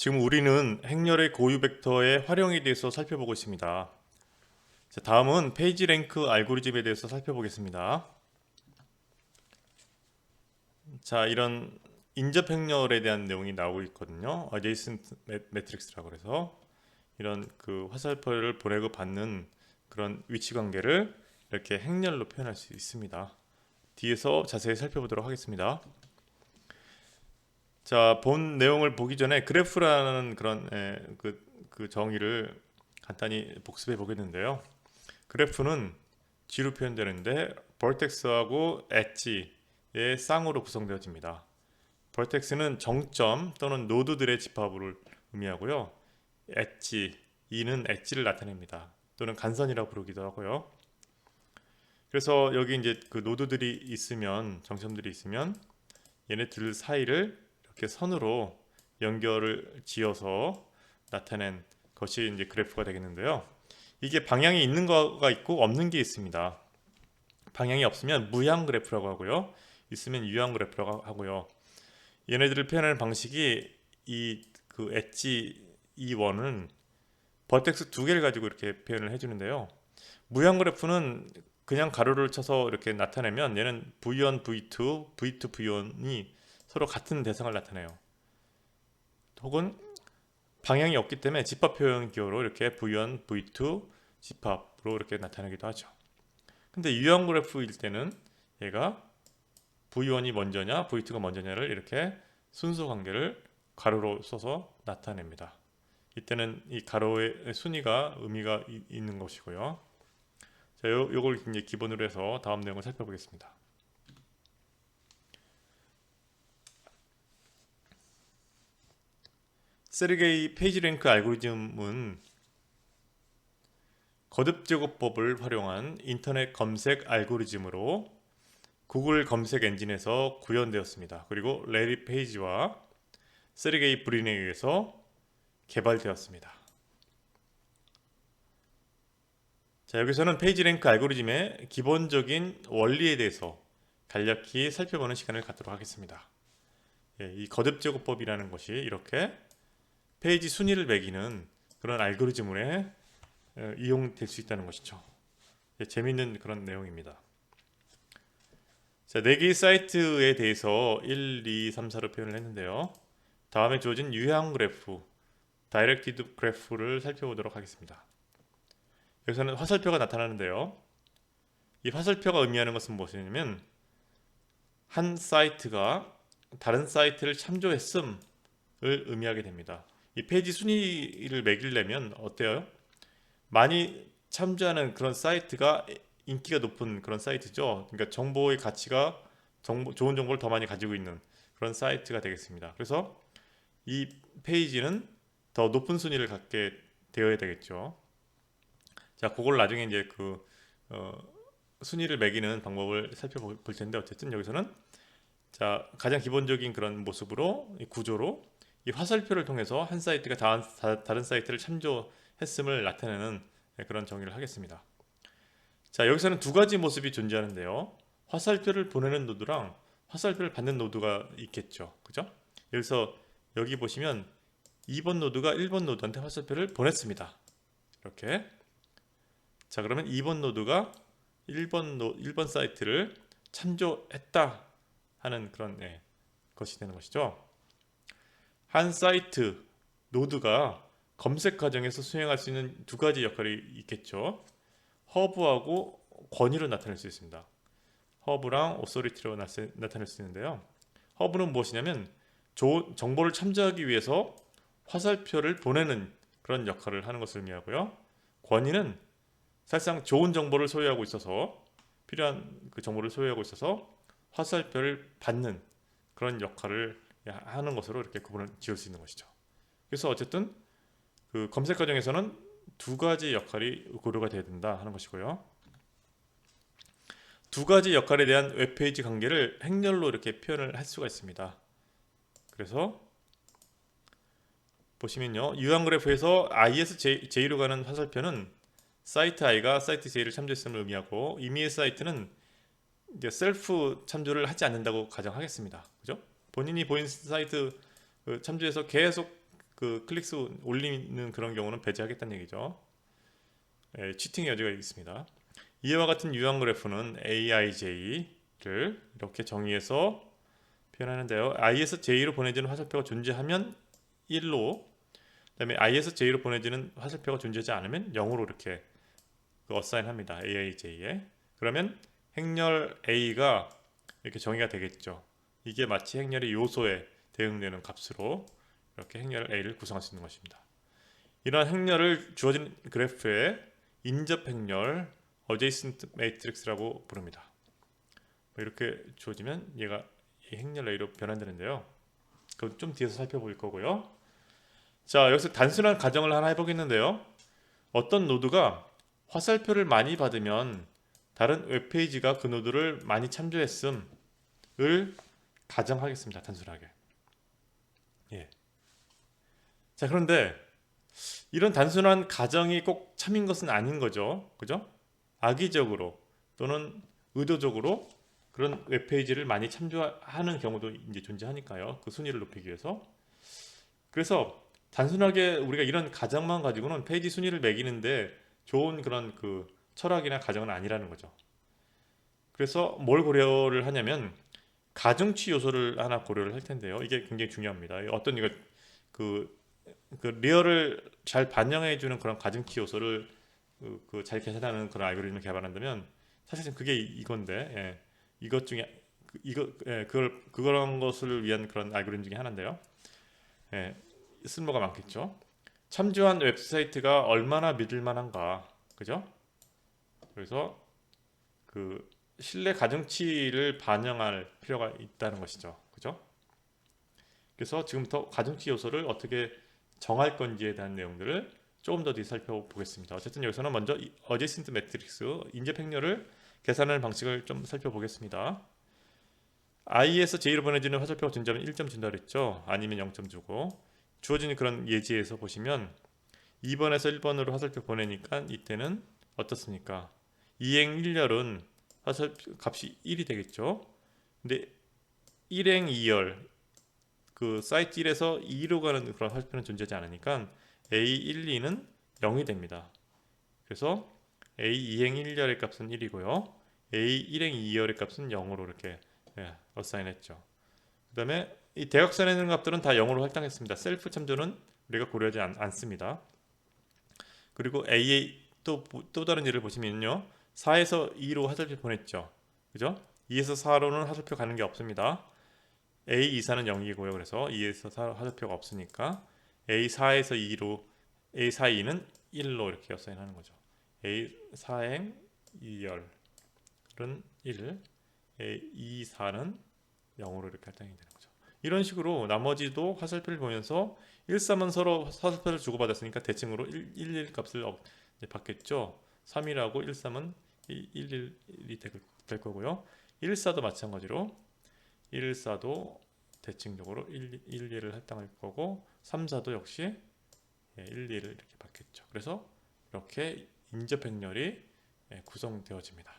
지금 우리는 행렬의 고유 벡터의 활용에 대해서 살펴보고 있습니다. 자, 다음은 페이지 랭크 알고리즘에 대해서 살펴보겠습니다. 자, 이런 인접 행렬에 대한 내용이 나오고 있거든요. adjacent matrix라고 해서 이런 그 화살표를 보내고 받는 그런 위치 관계를 이렇게 행렬로 표현할 수 있습니다. 뒤에서 자세히 살펴보도록 하겠습니다. 자, 본 내용을 보기 전에 그래프라는 그런 그 정의를 간단히 복습해 보겠는데요. 그래프는 G로 표현되는데 벌텍스하고 엣지의 쌍으로 구성되어집니다. 벌텍스는 정점 또는 노드들의 집합을 의미하고요. 엣지, E는 엣지를 나타냅니다. 또는 간선이라고 부르기도 하고요. 그래서 여기 이제 그 노드들이 있으면, 정점들이 있으면 얘네들 사이를 이렇게 선으로 연결을 지어서 나타낸 것이 이제 그래프가 되겠는데요. 이게 방향이 있는 거가 있고 없는 게 있습니다. 방향이 없으면 무향 그래프라고 하고요. 있으면 유향 그래프라고 하고요. 얘네들을 표현하는 방식이 이 그 엣지 E1은 버텍스 두 개를 가지고 이렇게 표현을 해주는데요. 무향 그래프는 그냥 가로를 쳐서 이렇게 나타내면 얘는 V1, V2, V2, V1이 서로 같은 대상을 나타내요. 혹은 방향이 없기 때문에 집합 표현 기호로 이렇게 V1, V2 집합으로 이렇게 나타나기도 하죠. 근데 유형 그래프일 때는 얘가 V1이 먼저냐 V2가 먼저냐를 이렇게 순서 관계를 가로로 써서 나타냅니다. 이때는 이 가로의 순위가 의미가 있는 것이고요. 자, 요걸 이제 기본으로 해서 다음 내용을 살펴보겠습니다. 세르게이 페이지 랭크 알고리즘은 거듭 제곱법을 활용한 인터넷 검색 알고리즘으로 구글 검색 엔진에서 구현되었습니다. 그리고 레리 페이지와 세르게이 브린에 의해서 개발되었습니다. 자, 여기서는 페이지 랭크 알고리즘의 기본적인 원리에 대해서 간략히 살펴보는 시간을 갖도록 하겠습니다. 이 거듭 제곱법이라는 것이 이렇게 페이지 순위를 매기는 그런 알고리즘에 이용될 수 있다는 것이죠. 재미있는 그런 내용입니다. 자, 4개의 사이트에 대해서 1, 2, 3, 4로 표현을 했는데요. 다음에 주어진 유형 그래프, 다이렉티드 그래프를 살펴보도록 하겠습니다. 여기서는 화살표가 나타나는데요. 이 화살표가 의미하는 것은 무엇이냐면 한 사이트가 다른 사이트를 참조했음을 의미하게 됩니다. 이 페이지 순위를 매기려면 어때요? 많이 참조하는 그런 사이트가 인기가 높은 그런 사이트죠. 그러니까 정보의 가치가 좋은 정보를 더 많이 가지고 있는 그런 사이트가 되겠습니다. 그래서 이 페이지는 더 높은 순위를 갖게 되어야 되겠죠. 자, 그걸 나중에 이제 순위를 매기는 방법을 살펴볼 텐데 어쨌든 여기서는 자, 가장 기본적인 그런 모습으로 이 구조로 이 화살표를 통해서 한 사이트가 다른 사이트를 참조했음을 나타내는 그런 정의를 하겠습니다. 자, 여기서는 두 가지 모습이 존재하는데요. 화살표를 보내는 노드랑 화살표를 받는 노드가 있겠죠. 그죠? 여기서 여기 보시면 2번 노드가 1번 노드한테 화살표를 보냈습니다. 이렇게. 자, 그러면 2번 노드가 1번 사이트를 참조했다 하는 그런 것이 되는 것이죠. 한 사이트 노드가 검색 과정에서 수행할 수 있는 두 가지 역할이 있겠죠. 허브하고 권위로 나타낼 수 있습니다. 허브랑 오소리티로 나타낼 수 있는데요. 허브는 무엇이냐면 정보를 참조하기 위해서 화살표를 보내는 그런 역할을 하는 것을 의미하고요. 권위는 사실상 좋은 정보를 소유하고 있어서 필요한 그 정보를 소유하고 있어서 화살표를 받는 그런 역할을 하는 것으로 이렇게 구분을 지을 수 있는 것이죠. 그래서 어쨌든 그 검색 과정에서는 두 가지 역할이 고려가 돼야 된다 하는 것이고요. 두 가지 역할에 대한 웹페이지 관계를 행렬로 이렇게 표현을 할 수가 있습니다. 그래서 보시면요, 유형 그래프에서 ISJ로 가는 화살표는 사이트 I가 사이트 J를 참조했음을 의미하고 임의의 사이트는 이제 셀프 참조를 하지 않는다고 가정하겠습니다. 그죠? 본인이 본인 사이트 참조해서 계속 그 클릭수 올리는 그런 경우는 배제하겠다는 얘기죠. 치팅의 여지가 있습니다. 이와 같은 유형 그래프는 aij를 이렇게 정의해서 표현하는데요. i에서 j로 보내지는 화살표가 존재하면 1로, 그다음에 i에서 j로 보내지는 화살표가 존재하지 않으면 0으로 이렇게 어사인합니다. aij에. 그러면 행렬 a가 이렇게 정의가 되겠죠. 이게 마치 행렬의 요소에 대응되는 값으로 이렇게 행렬 a를 구성할 수 있는 것입니다. 이러한 행렬을 주어진 그래프에 인접 행렬 adjacent matrix라고 부릅니다. 이렇게 주어지면 얘가 이 행렬 a로 변환되는데요. 그건 좀 뒤에서 살펴볼 거고요. 자, 여기서 단순한 가정을 하나 해보겠는데요. 어떤 노드가 화살표를 많이 받으면 다른 웹페이지가 그 노드를 많이 참조했음을 가정하겠습니다. 단순하게. 예. 자, 그런데 이런 단순한 가정이 꼭 참인 것은 아닌 거죠. 그죠? 악의적으로 또는 의도적으로 그런 웹페이지를 많이 참조하는 경우도 이제 존재하니까요. 그 순위를 높이기 위해서. 그래서 단순하게 우리가 이런 가정만 가지고는 페이지 순위를 매기는데 좋은 그런 그 철학이나 가정은 아니라는 거죠. 그래서 뭘 고려를 하냐면 가중치 요소를 하나 고려를 할 텐데요. 이게 굉장히 중요합니다. 어떤 이거 그 리얼을 잘 반영해 주는 그런 가중치 요소를 잘 계산하는 그런 알고리즘을 개발한다면 사실은 그게 이건데, 예. 이것 중에 그런 것을 위한 그런 알고리즘 중에 하나인데요. 예. 쓸모가 많겠죠. 참조한 웹사이트가 얼마나 믿을 만한가, 그죠? 그래서 그 신뢰 가중치를 반영할 필요가 있다는 것이죠, 그죠? 그래서 지금부터 가중치 요소를 어떻게 정할 건지에 대한 내용들을 조금 더 뒤에 살펴보겠습니다. 어쨌든 여기서는 먼저 adjacent matrix 인접 행렬을 계산하는 방식을 좀 살펴보겠습니다. i에서 j로 보내지는 화살표가 존재하면 1점 준다 그랬죠. 아니면 0점 주고 주어진 그런 예지에서 보시면 2번에서 1번으로 화살표 보내니까 이때는 어떻습니까? 이행 1열은 화살표 값이 1이 되겠죠. 근데 1행 2열 그 사이트 1에서 2로 가는 그런 화살표는 존재하지 않으니까 A1, 2는 0이 됩니다. 그래서 A2행 1열의 값은 1이고요. A1행 2열의 값은 0으로 이렇게 어사인했죠. 그 다음에 이 대각선에 있는 값들은 다 0으로 할당했습니다. 셀프 참조는 우리가 고려하지 않습니다. 그리고 AA 또 다른 예를 보시면요. 4에서 2로 화살표 보냈죠. 그죠? 2에서 4로는 화살표 가는 게 없습니다. A24는 0이고요. 그래서 2에서 4 화살표가 없으니까 A4에서 2로 A4, 2는 1로 이렇게 어사인하는 거죠. A4행 2열은 1, A24는 0으로 이렇게 할당이 되는 거죠. 이런 식으로 나머지도 화살표를 보면서 1, 3은 서로 화살표를 주고받았으니까 대칭으로 1, 1 값을 받겠죠. 3이라고 1, 3은 1, 1이 될 거고요. 1, 4도 마찬가지로 1, 4도 대칭적으로 1, 1을 할당할 거고 3, 4도 역시 1, 2를 이렇게 받겠죠. 그래서 이렇게 인접 행렬이 구성되어집니다.